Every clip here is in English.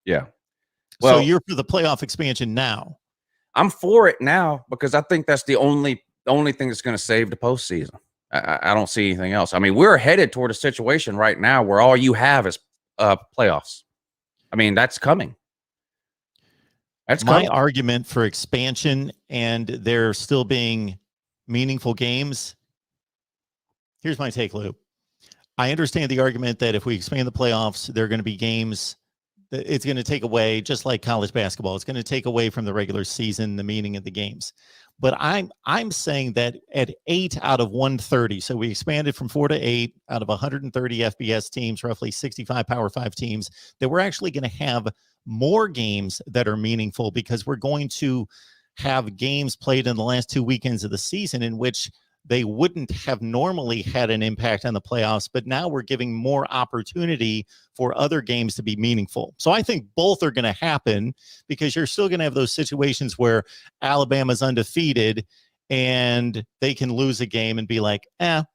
Yeah. So you're for the playoff expansion now? I'm for it now because I think that's the only thing that's going to save the postseason. I don't see anything else. I mean, we're headed toward a situation right now where all you have is playoffs. I mean, that's coming. My argument for expansion and there still being meaningful games. Here's my take, Lou. I understand the argument that if we expand the playoffs, there are going to be games that it's going to take away, just like college basketball. It's going to take away from the regular season, the meaning of the games. But I'm saying that at 8 out of 130, so we expanded from 4 to 8 out of 130 FBS teams, roughly 65 Power 5 teams, that we're actually going to have more games that are meaningful because we're going to have games played in the last 2 weekends of the season in which they wouldn't have normally had an impact on the playoffs, but now we're giving more opportunity for other games to be meaningful. So I think both are going to happen because you're still going to have those situations where Alabama's undefeated and they can lose a game and be like,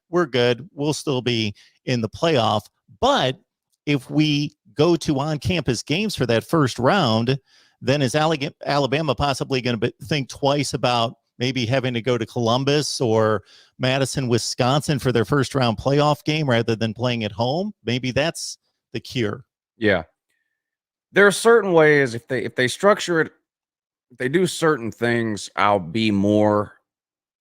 we're good. We'll still be in the playoff. But if we go to on-campus games for that first round, then is Alabama possibly going to think twice about maybe having to go to Columbus or Madison, Wisconsin for their first round playoff game rather than playing at home? Maybe that's the cure. Yeah. There are certain ways if they structure it, if they do certain things, I'll be more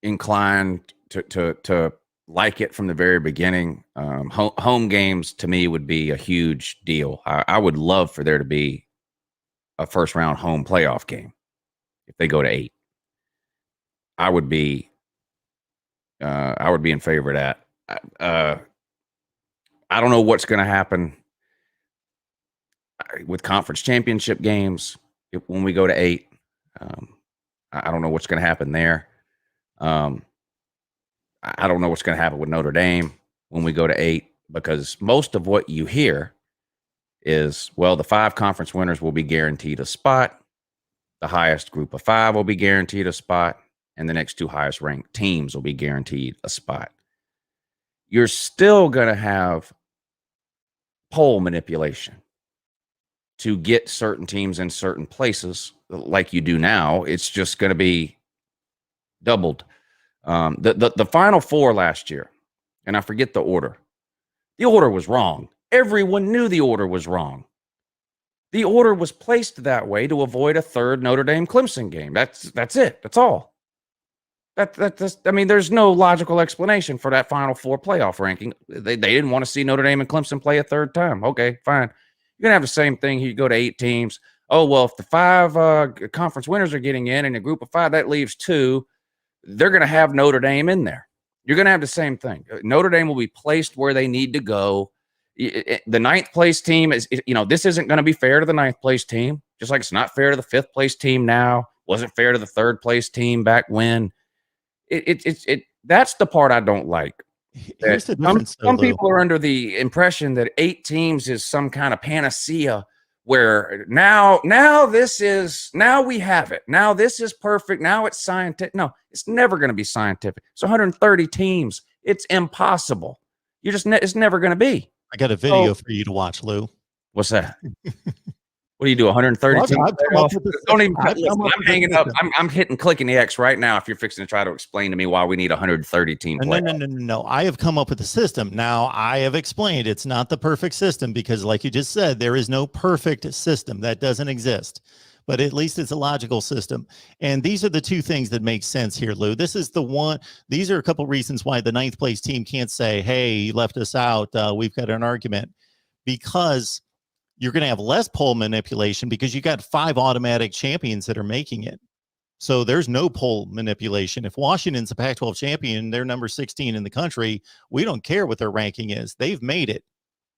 inclined to like it from the very beginning. Home games to me would be a huge deal. I would love for there to be a first round home playoff game if they go to 8. I would be in favor of that. I don't know what's going to happen with conference championship games when we go to 8. I don't know what's going to happen there. I don't know what's going to happen with Notre Dame when we go to 8 because most of what you hear is, well, the 5 conference winners will be guaranteed a spot. The highest group of 5 will be guaranteed a spot. And the next 2 highest ranked teams will be guaranteed a spot. You're still going to have poll manipulation to get certain teams in certain places like you do now. It's just going to be doubled. The Final Four last year, and I forget the order. The order was wrong. Everyone knew the order was wrong. The order was placed that way to avoid a third Notre Dame Clemson game. That's it. That's all. I mean, there's no logical explanation for that Final Four playoff ranking. They didn't want to see Notre Dame and Clemson play a third time. Okay, fine. You're going to have the same thing here. You go to 8 teams. Oh, well, if the 5 conference winners are getting in a group of 5, that leaves 2. They're going to have Notre Dame in there. You're going to have the same thing. Notre Dame will be placed where they need to go. The 9th place team is, this isn't going to be fair to the 9th place team, just like it's not fair to the 5th place team now. Wasn't fair to the 3rd place team back when. That's the part I don't like. Here's the difference. Some people are under the impression that 8 teams is some kind of panacea where now we have it. Now this is perfect. Now it's scientific. No, it's never going to be scientific. It's 130 teams. It's impossible. It's never going to be. I got a video for you to watch, Lou. What's that? What do you do? 130 teams? Don't even. I'm hanging up. I'm clicking the X right now. If you're fixing to try to explain to me why we need 130 team play. No. I have come up with a system. Now I have explained it's not the perfect system because, like you just said, there is no perfect system that doesn't exist. But at least it's a logical system. And these are the 2 things that make sense here, Lou. This is the one. These are a couple reasons why the 9th place team can't say, "Hey, you left us out. We've got an argument," because you're going to have less poll manipulation because you got 5 automatic champions that are making it. So there's no poll manipulation. If Washington's a Pac-12 champion, they're number 16 in the country. We don't care what their ranking is. They've made it.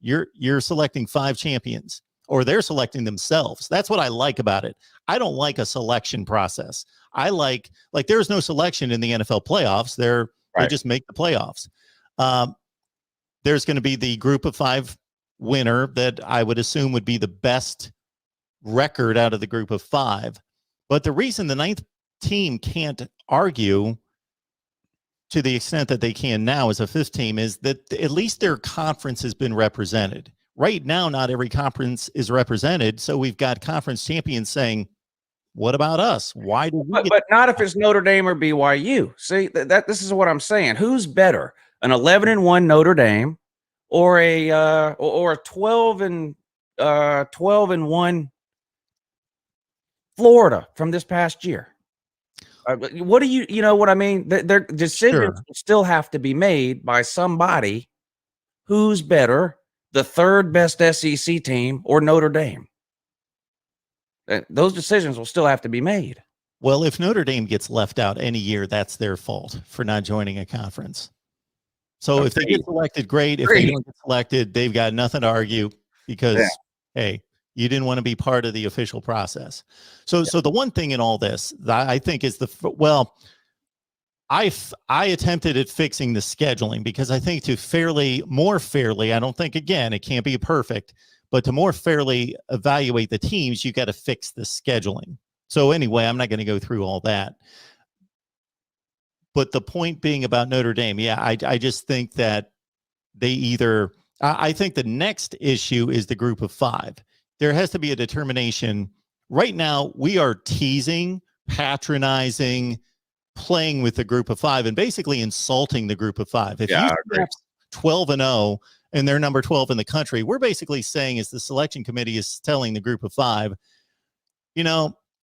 You're selecting 5 champions, or they're selecting themselves. That's what I like about it. I don't like a selection process. I like there's no selection in the NFL playoffs. They just make the playoffs. There's going to be the group of 5 winner that I would assume would be the best record out of the group of 5. But the reason the 9th team can't argue to the extent that they can now as a 5th team is that at least their conference has been represented. Right now, not every conference is represented. So we've got conference champions saying, what about us? Why do we get But not if it's Notre Dame or BYU. See, that this is what I'm saying. Who's better, an 11-1 Notre Dame or a 12-1 Florida from this past year? What do you know what I mean? Their decisions will still have to be made by somebody. Who's better, the third best SEC team or Notre Dame? Those decisions will still have to be made. Well, if Notre Dame gets left out any year, that's their fault for not joining a conference. So if they get selected, great. If they don't get selected, they've got nothing to argue because, hey, you didn't want to be part of the official process. So the one thing in all this that I think is I attempted at fixing the scheduling because I think more fairly, I don't think, again, it can't be perfect, but to more fairly evaluate the teams, you got to fix the scheduling. So anyway, I'm not going to go through all that. But the point being about Notre Dame, I just think that I think the next issue is the group of five. There has to be a determination. Right now, we are teasing, patronizing, playing with the group of five, and basically insulting the group of five. If you 12-0 and they're number 12 in the country, we're basically saying, as the selection committee is telling the group of five,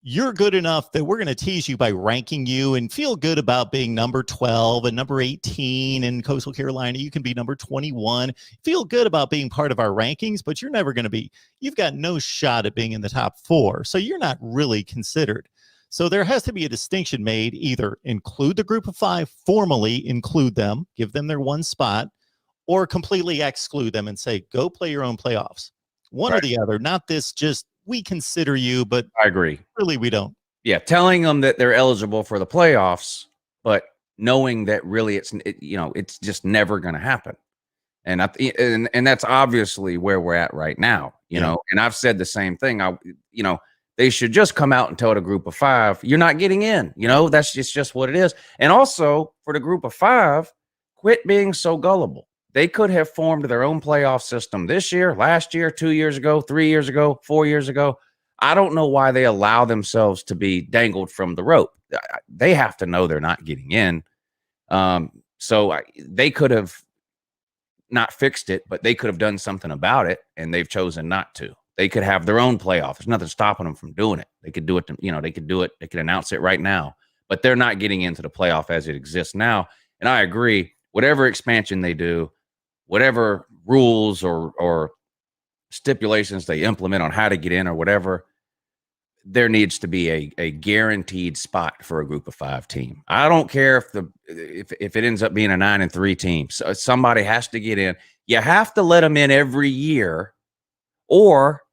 you're good enough that we're going to tease you by ranking you and feel good about being number 12 and number 18 in Coastal Carolina. You can be number 21. Feel good about being part of our rankings, but you're never going to be. You've got no shot at being in the top 4. So you're not really considered. So there has to be a distinction made, either include the group of five, formally include them, give them their one spot, or completely exclude them and say, go play your own playoffs. One or the other, not this just, we consider you, but I agree. Really, we don't. Yeah, telling them that they're eligible for the playoffs, but knowing that really it's just never going to happen. And and that's obviously where we're at right now, you know. And I've said the same thing. They should just come out and tell the group of five, you're not getting in. That's just what it is. And also for the group of five, quit being so gullible. They could have formed their own playoff system this year, last year, 2 years ago, 3 years ago, 4 years ago. I don't know why they allow themselves to be dangled from the rope. They have to know they're not getting in. They could have not fixed it, but they could have done something about it, and they've chosen not to. They could have their own playoff. There's nothing stopping them from doing it. They could do it. They could do it. They could announce it right now, but they're not getting into the playoff as it exists now. And I agree. Whatever expansion they do, whatever rules or stipulations they implement on how to get in or whatever, there needs to be a guaranteed spot for a group of five team. I don't care if it ends up being a 9-3 team. So somebody has to get in. You have to let them in every year, or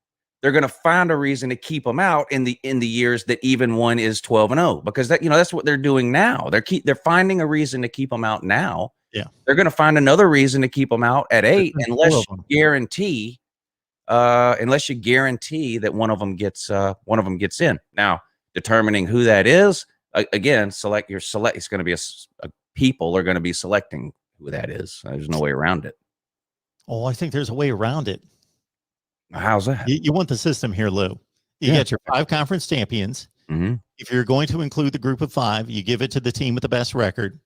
they're going to find a reason to keep them out in the years that even one is 12-0, because that's what they're doing now. They're finding a reason to keep them out now. Yeah, they're going to find another reason to keep them out at 8 unless you guarantee that one of them gets in. Now, determining who that is, again, it's going to be people are going to be selecting who that is. There's no way around it. Oh, I think there's a way around it. How's that? You want the system here, Lou. You get your 5 conference champions. Mm-hmm. If you're going to include the group of 5, you give it to the team with the best record.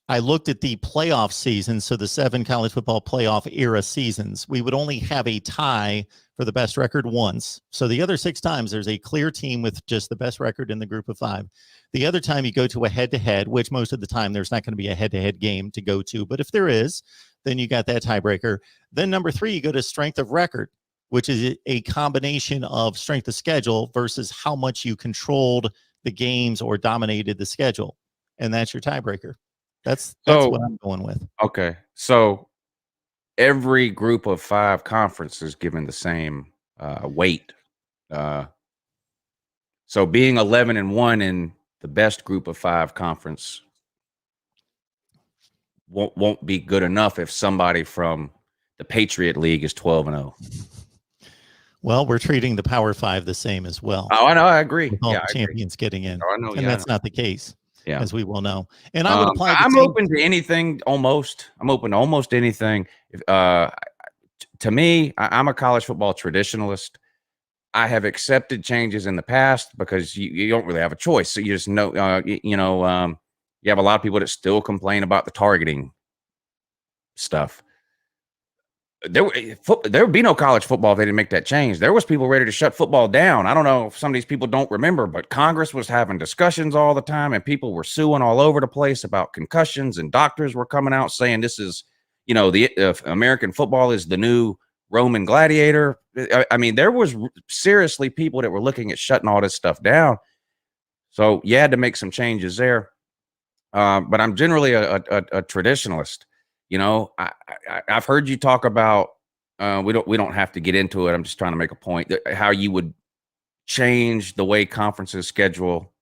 I looked at the playoff season, so the 7 college football playoff era seasons. We would only have a tie for the best record once. So the other 6 times, there's a clear team with just the best record in the group of 5. The other time you go to a head-to-head, which most of the time there's not going to be a head-to-head game to go to. But if there is, then you got that tiebreaker. Then number 3, you go to strength of record, which is a combination of strength of schedule versus how much you controlled the games or dominated the schedule. And that's your tiebreaker. That's what I'm going with. Okay. So every group of 5 conferences given the same weight. So being 11-1 in the best group of 5 conference won't be good enough if somebody from the Patriot League is 12-0. Well, we're treating the Power 5 the same as well. Oh, I know. I agree. With all the champions getting in. Oh, I know, and that's not the case. Yeah, as we will know. And I would apply. I'm open to anything. I'm open to almost anything. to me, I'm a college football traditionalist. I have accepted changes in the past because you don't really have a choice. So you just know, you have a lot of people that still complain about the targeting stuff. There would be no college football if they didn't make that change. There was people ready to shut football down. I don't know if some of these people don't remember, but Congress was having discussions all the time, and people were suing all over the place about concussions, and doctors were coming out saying this is, the American football is the new Roman gladiator. I mean, there was seriously people that were looking at shutting all this stuff down. So you had to make some changes there. But I'm generally a traditionalist. I've heard you talk about we don't have to get into it. I'm just trying to make a point that how you would change the way conferences schedule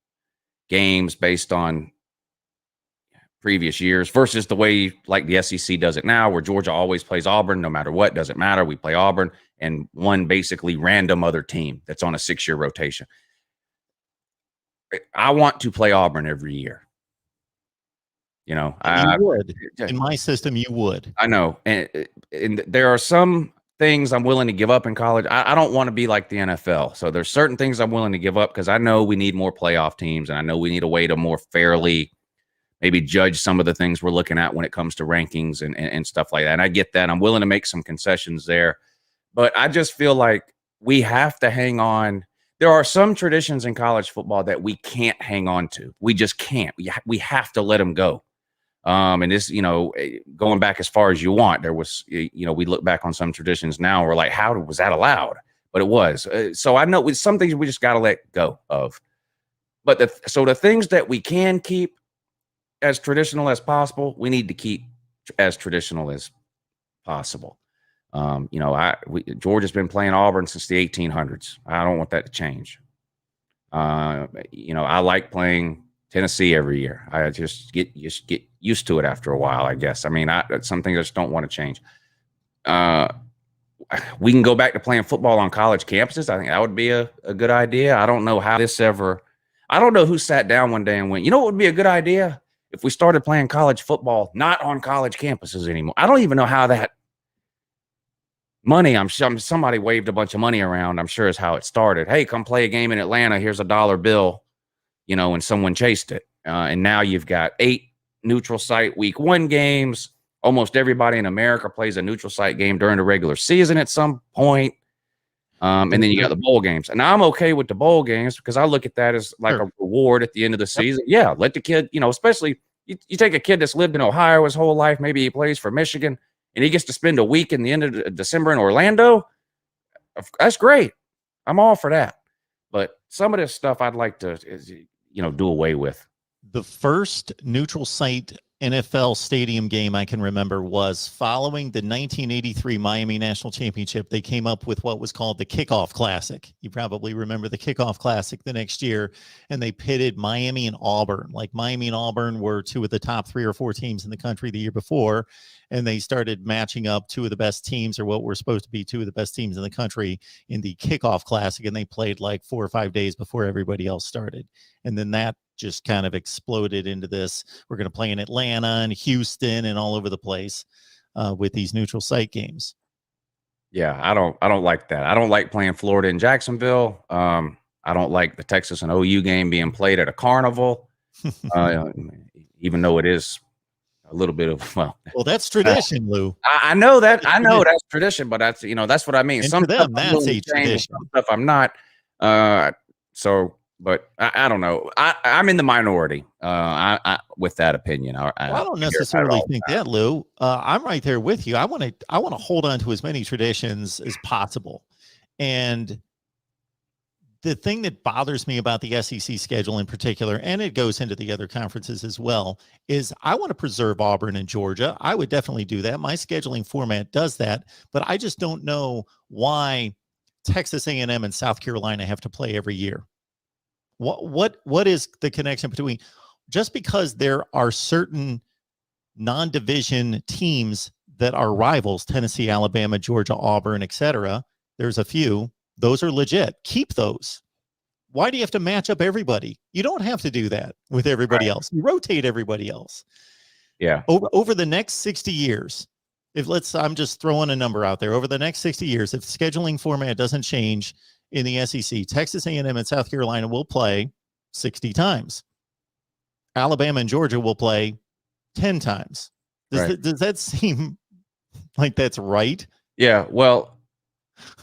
games based on previous years versus the way like the SEC does it now, where Georgia always plays Auburn no matter what. Doesn't matter. We play Auburn and one basically random other team that's on a 6-year rotation. I want to play Auburn every year. You would. In my system, you would. I know. And there are some things I'm willing to give up in college. I don't want to be like the NFL. So there's certain things I'm willing to give up because I know we need more playoff teams, and I know we need a way to more fairly maybe judge some of the things we're looking at when it comes to rankings and stuff like that. And I get that. I'm willing to make some concessions there. But I just feel like we have to hang on. There are some traditions in college football that we can't hang on to. We just can't. We have to let them go. And this, going back as far as you want, there was, we look back on some traditions now, and we're like, how was that allowed? But it was. So I know with some things we just got to let go of. But the things that we can keep as traditional as possible, we need to keep as traditional as possible. Georgia's been playing Auburn since the 1800s. I don't want that to change. I like playing Tennessee every year. I just get used to it after a while, I guess. I mean, some things I just don't want to change. We can go back to playing football on college campuses. I think that would be a good idea. I don't know how I don't know who sat down one day and went, what would be a good idea? If we started playing college football, not on college campuses anymore. I don't even know how that money, I'm sure somebody waved a bunch of money around, I'm sure is how it started. Hey, come play a game in Atlanta. Here's a $1 bill, and someone chased it. And now you've got 8 neutral site week 1 games. Almost everybody in America plays a neutral site game during the regular season at some point. And then you got the bowl games. And I'm okay with the bowl games because I look at that as like a reward at the end of the season. Yeah, let the kid, especially you take a kid that's lived in Ohio his whole life. Maybe he plays for Michigan and he gets to spend a week in the end of December in Orlando. That's great. I'm all for that. But some of this stuff I'd like to, do away with. The first neutral site NFL stadium game I can remember was following the 1983 Miami National Championship. They came up with what was called the Kickoff Classic. You probably remember the Kickoff Classic the next year, and they pitted Miami and Auburn. Like Miami and Auburn were 2 of the top 3 or 4 teams in the country the year before, and they started matching up 2 of the best teams, or what were supposed to be 2 of the best teams in the country, in the Kickoff Classic, and they played like 4 or 5 days before everybody else started. And then that just kind of exploded into this. We're going to play in Atlanta and Houston and all over the place with these neutral site games. Yeah, I don't like that. I don't like playing Florida and Jacksonville. I don't like the Texas and OU game being played at a carnival, even though it is a little bit of well, that's tradition, Lou. I know that. I know that's tradition, but that's that's what I mean. And some for them, that's a tradition. Some stuff I'm not. But I don't know. I'm in the minority with that opinion. I don't necessarily think that, Lou. I'm right there with you. I want to hold on to as many traditions as possible. And the thing that bothers me about the SEC schedule in particular, and it goes into the other conferences as well, is I want to preserve Auburn and Georgia. I would definitely do that. My scheduling format does that, but I just don't know why Texas A&M and South Carolina have to play every year. What is the connection between, just because there are certain non-division teams that are rivals, Tennessee, Alabama, Georgia, Auburn, etc. There's a few. Those are legit. Keep those. Why do you have to match up everybody? You don't have to do that with everybody else. You rotate everybody else. Yeah. Over the next 60 years, I'm just throwing a number out there over the next 60 years, if the scheduling format doesn't change in the SEC, Texas A&M and South Carolina will play 60 times. Alabama and Georgia will play 10 times. Does that seem like that's right? Yeah. Well,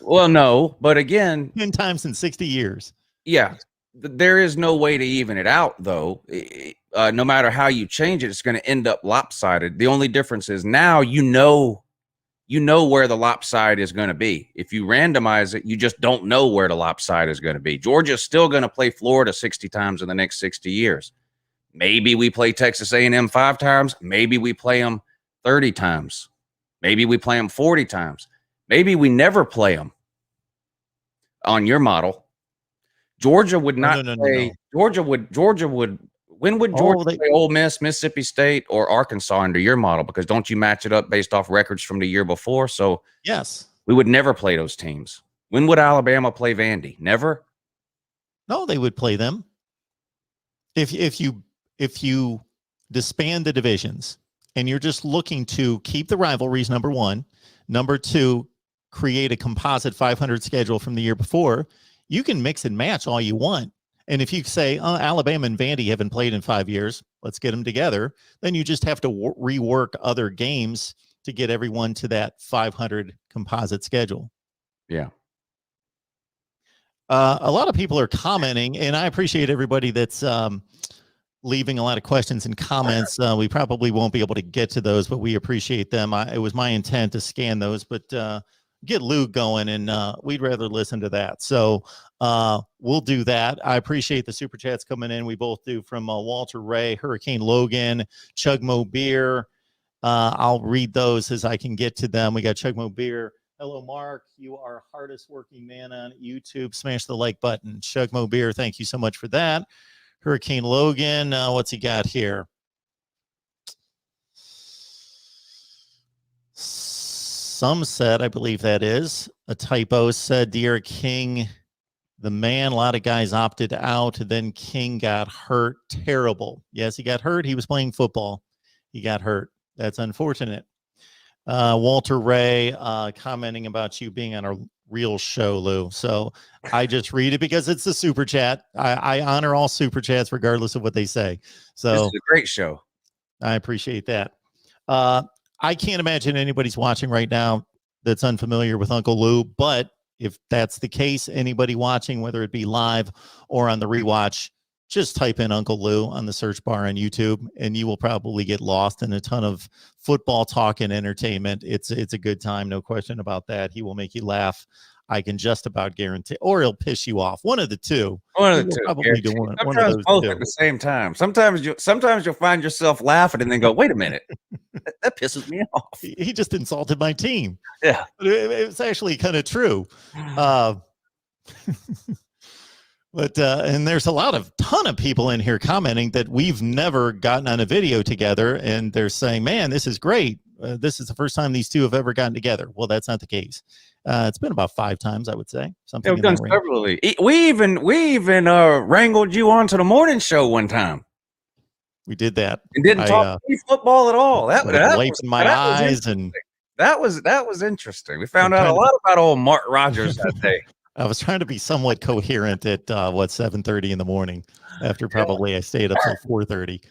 no, but again, 10 times in 60 years. Yeah. There is no way to even it out, though. No matter how you change it, it's going to end up lopsided. The only difference is now you know where the lopside is going to be. If you randomize it, you just don't know where the lopside is going to be. Georgia's still going to play Florida 60 times in the next 60 years. Maybe we play Texas A&M 5 times. Maybe we play them 30 times. Maybe we play them 40 times. Maybe we never play them on your model. Georgia would not play. No. Georgia would. When would Georgia play Ole Miss, Mississippi State, or Arkansas under your model? Because don't you match it up based off records from the year before? So yes, we would never play those teams. When would Alabama play Vandy? Never. No, they would play them. If you disband the divisions and you're just looking to keep the rivalries, number one, number two, create a composite 500 schedule from the year before, you can mix and match all you want. And if you say, Alabama and Vandy haven't played in 5 years, let's get them together, then you just have to rework other games to get everyone to that 500 composite schedule. Yeah. A lot of people are commenting, and I appreciate everybody that's leaving a lot of questions and comments. We probably won't be able to get to those, but we appreciate them. It was my intent to scan those, but get Lou going, and we'd rather listen to that. So we'll do that. I appreciate the super chats coming in. We both do, from Walter Ray, Hurricane Logan, Chugmo Beer. I'll read those as I can get to them. We got Chugmo Beer. Hello, Mark. You are hardest working man on YouTube. Smash the like button. Chugmo Beer, thank you so much for that. Hurricane Logan, what's he got here? Some said, I believe that is a typo, said De'Ara King, the man. A lot of guys opted out. Then King got hurt. Terrible. Yes, he got hurt. He was playing football. He got hurt. That's unfortunate. Walter Ray commenting about you being on a real show, Lou. So I just read it because it's a super chat. I honor all super chats regardless of what they say. So this is a great show. I appreciate that. I can't imagine anybody's watching right now that's unfamiliar with Uncle Lou, but if that's the case, anybody watching, whether it be live or on the rewatch, just type in Uncle Lou on the search bar on YouTube, and you will probably get lost in a ton of football talk and entertainment. It's a good time, no question about that. He will make you laugh. I can just about guarantee, or he'll piss you off. One of the two. One of the two. Probably do one of those both two at the same time. Sometimes you'll find yourself laughing and then go, "Wait a minute, that pisses me off." He just insulted my team. Yeah, it's actually kind of true. But and there's a ton of people in here commenting that we've never gotten on a video together, and they're saying, "Man, this is great. This is the first time these two have ever gotten together." Well, that's not the case. It's been about 5 times, I would say. Something. We've done severally. We even wrangled you onto the morning show one time. We did that. And didn't talk football at all. That lights in my eyes, and that was interesting. We found out a lot about old Mark Rogers that day. I was trying to be somewhat coherent at 7:30 in the morning. After probably I stayed up till 4:30.